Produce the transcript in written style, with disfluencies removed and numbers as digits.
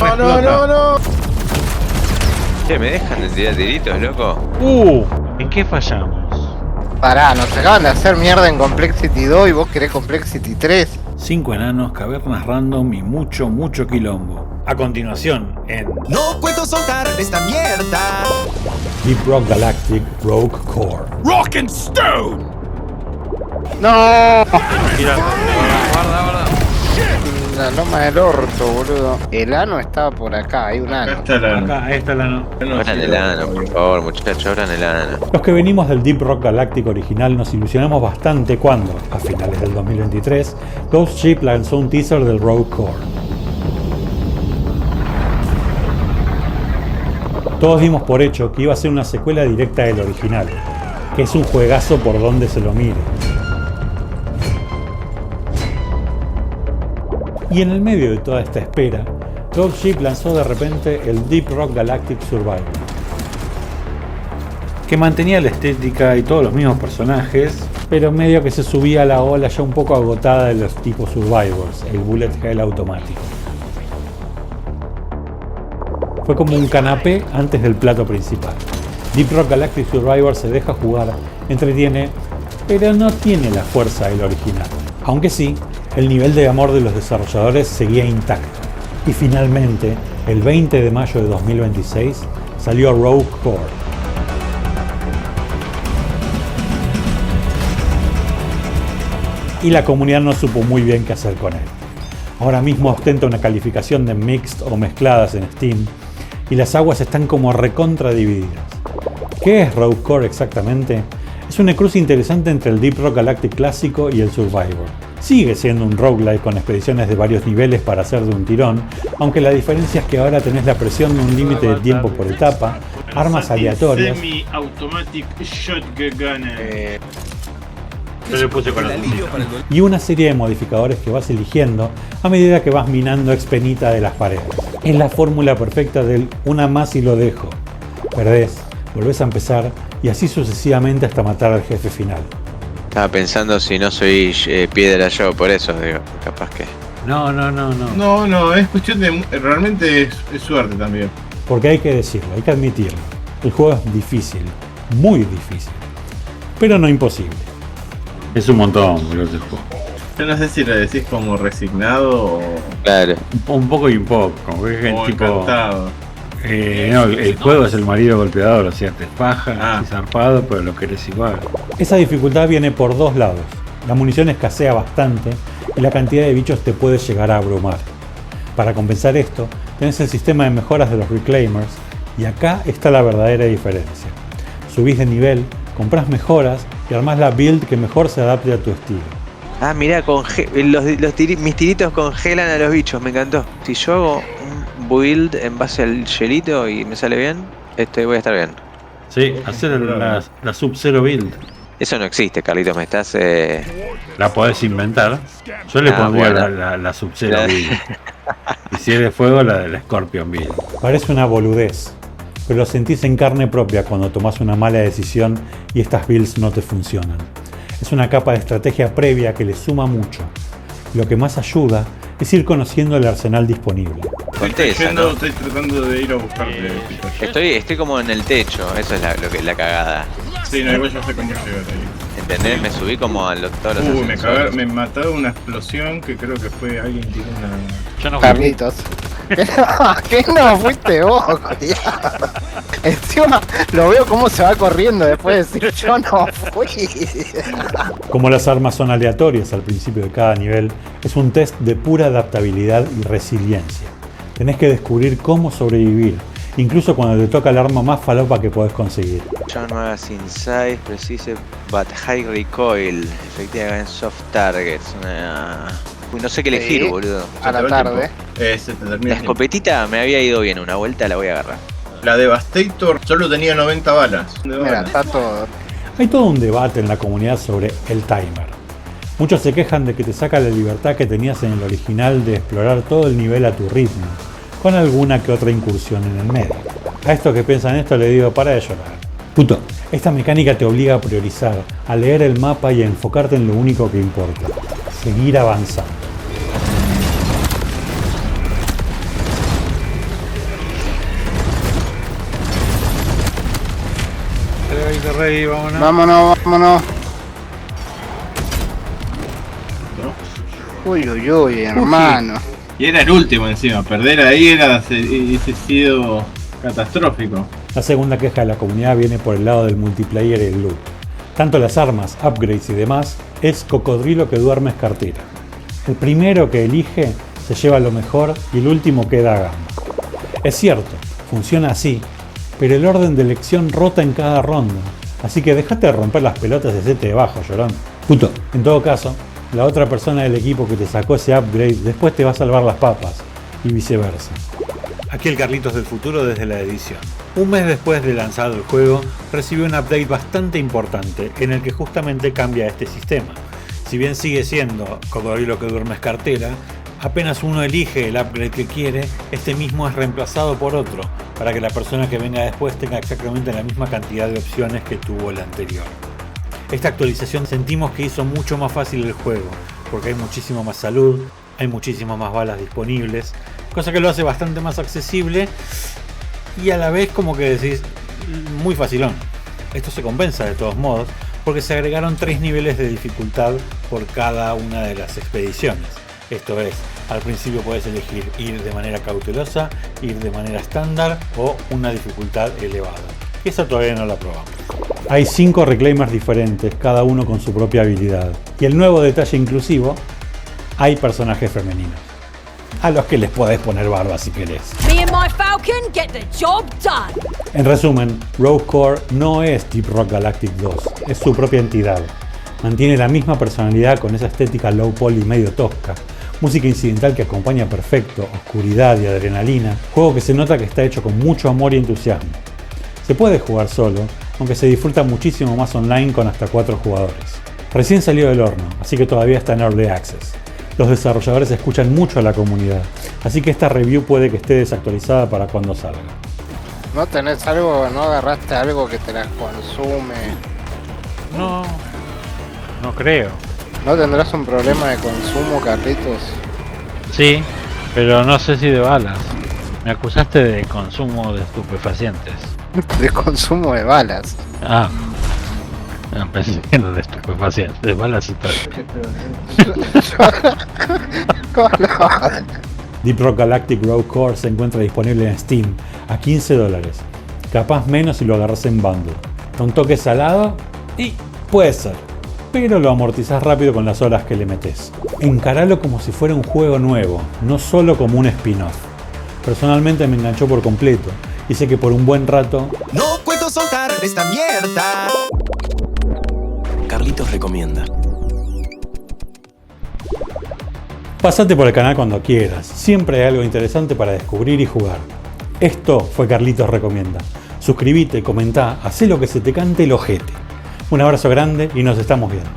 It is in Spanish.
No. Che, ¿me dejan de tirar tiritos, loco? ¿En qué fallamos? Pará, nos acaban de hacer mierda en Complexity 2 y vos querés Complexity 3. 5 enanos, cavernas random y mucho quilombo. A continuación, en No puedo soltar esta mierda. Deep Rock Galactic Rogue Core. Rock and Stone. No, Guarda. la loma del orto, boludo. El ano estaba por acá, hay un ano. Acá, ahí está el ano. Abran el ano, por favor, muchachos, abran el ano. Los que venimos del Deep Rock Galactic original nos ilusionamos bastante cuando, a finales del 2023, Ghost Ship lanzó un teaser del Rogue Core. Todos dimos por hecho que iba a ser una secuela directa del original, que es un juegazo por donde se lo mire. Y en el medio de toda esta espera, Ghost Ship lanzó de repente el Deep Rock Galactic Survivor, que mantenía la estética y todos los mismos personajes, pero medio que se subía a la ola ya un poco agotada de los tipos Survivors, el Bullet Hell automático. Fue como un canapé antes del plato principal. Deep Rock Galactic Survivor se deja jugar, entretiene, pero no tiene la fuerza del original. Aunque sí, el nivel de amor de los desarrolladores seguía intacto. Y finalmente, el 20 de mayo de 2026, salió Rogue Core. Y la comunidad no supo muy bien qué hacer con él. Ahora mismo ostenta una calificación de Mixed o mezcladas en Steam, y las aguas están como recontra divididas. ¿Qué es Rogue Core exactamente? Es una cruz interesante entre el Deep Rock Galactic clásico y el Survivor. Sigue siendo un roguelike con expediciones de varios niveles para hacer de un tirón, aunque la diferencia es que ahora tenés la presión de un límite de tiempo por etapa, armas aleatorias. Semi-automatic shotgun. Yo le puse con y una serie de modificadores que vas eligiendo a medida que vas minando expenita de las paredes. Es la fórmula perfecta del una más y lo dejo. Perdés, volvés a empezar y así sucesivamente hasta matar al jefe final. Estaba pensando si no soy piedra yo, por eso digo, capaz que... No, es cuestión de... Realmente es suerte también. Porque hay que decirlo, hay que admitirlo. El juego es difícil, muy difícil, pero no imposible. Es un montón, boludo, ese juego. Yo no sé si lo decís como resignado o... Claro. Un poco y un poco, como que es o tipo... encantado. No, el juego es el marido golpeador, o sea, te faja, y zarpado, pero lo querés igual. Esa dificultad viene por dos lados. La munición escasea bastante y la cantidad de bichos te puede llegar a abrumar. Para compensar esto, tenés el sistema de mejoras de los Reclaimers, y acá está la verdadera diferencia. Subís de nivel, comprás mejoras y armás la build que mejor se adapte a tu estilo. Ah, mirá, mis tiritos congelan a los bichos, me encantó. Si yo hago un build en base al hielito y me sale bien, voy a estar bien. Sí, hacer la Sub-Zero build. Eso no existe, Carlitos, me estás... La podés inventar. Yo le pondría bueno. la Sub-Zero build. Y si es de fuego, la del Scorpion build. Parece una boludez, pero lo sentís en carne propia cuando tomás una mala decisión y estas builds no te funcionan. Es una capa de estrategia previa que le suma mucho. Lo que más ayuda es ir conociendo el arsenal disponible. Estoy tratando de ir a buscarte. Estoy como en el techo, eso es la cagada. Sí, no, igual yo sé cómo llegar ahí. ¿Entendés? Me subí como a todos los me mataron una explosión que creo que fue alguien que tiró una... Yo no Carlitos. ¿Qué no fuiste vos, tío? Encima lo veo cómo se va corriendo después de decir yo no fui. Como las armas son aleatorias al principio de cada nivel, es un test de pura adaptabilidad y resiliencia. Tenés que descubrir cómo sobrevivir, incluso cuando te toca el arma más falopa que podés conseguir. John Magazine Size, Precise but High Recoil, Effective Against Soft Targets. No sé qué elegir, boludo. A la tarde. La escopetita me había ido bien, una vuelta la voy a agarrar. La Devastator solo tenía 90 balas. Mira, está todo. Hay todo un debate en la comunidad sobre el timer. Muchos se quejan de que te saca la libertad que tenías en el original de explorar todo el nivel a tu ritmo, con alguna que otra incursión en el medio. A estos que piensan esto le digo, para de llorar. Puto, esta mecánica te obliga a priorizar, a leer el mapa y a enfocarte en lo único que importa: seguir avanzando. Estoy ready, vámonos. Vámonos. Uy, hermano. Y era el último encima, perder ahí hubiese sido catastrófico. La segunda queja de la comunidad viene por el lado del multiplayer y el loot. Tanto las armas, upgrades y demás, es cocodrilo que duerme es cartera. El primero que elige se lleva lo mejor y el último queda a gamba. Es cierto, funciona así, pero el orden de elección rota en cada ronda, así que dejate de romper las pelotas y hacete debajo, llorón. Puto. En todo caso, la otra persona del equipo que te sacó ese upgrade después te va a salvar las papas, y viceversa. Aquí el Carlitos del futuro desde la edición. Un mes después de lanzado el juego, recibió un update bastante importante en el que justamente cambia este sistema. Si bien sigue siendo cocodrilo que duerme es cartera, apenas uno elige el upgrade que quiere, este mismo es reemplazado por otro, para que la persona que venga después tenga exactamente la misma cantidad de opciones que tuvo el anterior. Esta actualización sentimos que hizo mucho más fácil el juego, porque hay muchísima más salud, hay muchísimas más balas disponibles, cosa que lo hace bastante más accesible y a la vez como que decís, muy facilón. Esto se compensa de todos modos, porque se agregaron 3 niveles de dificultad por cada una de las expediciones. Esto es, al principio puedes elegir ir de manera cautelosa, ir de manera estándar o una dificultad elevada. Esa todavía no la probamos. Hay 5 reclaimers diferentes, cada uno con su propia habilidad. Y el nuevo detalle inclusivo, hay personajes femeninos, a los que les podés poner barba si querés. Me and my Falcon get the job done. En resumen, Rogue Core no es Deep Rock Galactic 2, es su propia entidad. Mantiene la misma personalidad con esa estética low poly medio tosca, música incidental que acompaña perfecto, oscuridad y adrenalina, juego que se nota que está hecho con mucho amor y entusiasmo. Se puede jugar solo, aunque se disfruta muchísimo más online con hasta 4 jugadores. Recién salió del horno, así que todavía está en Early Access. Los desarrolladores escuchan mucho a la comunidad, así que esta review puede que esté desactualizada para cuando salga. ¿No tenés algo, no agarraste algo que te la consume? No creo. ¿No tendrás un problema de consumo, Carlitos? Sí, pero no sé si de balas. Me acusaste de consumo de estupefacientes. De consumo de balas. Ah. No, pensé que era de estupefacientes. De balas y tal. Deep Rock Galactic Rogue Core se encuentra disponible en Steam a $15. Capaz menos si lo agarras en bundle. Un toque salado y puede ser, pero lo amortizás rápido con las horas que le metes. Encaralo como si fuera un juego nuevo, no solo como un spin-off. Personalmente me enganchó por completo y sé que por un buen rato No puedo soltar esta mierda. Carlitos recomienda. Pasate por el canal cuando quieras, siempre hay algo interesante para descubrir y jugar. Esto fue Carlitos Recomienda. Suscríbete, comentá, hacé lo que se te cante el ojete. Un abrazo grande y nos estamos viendo.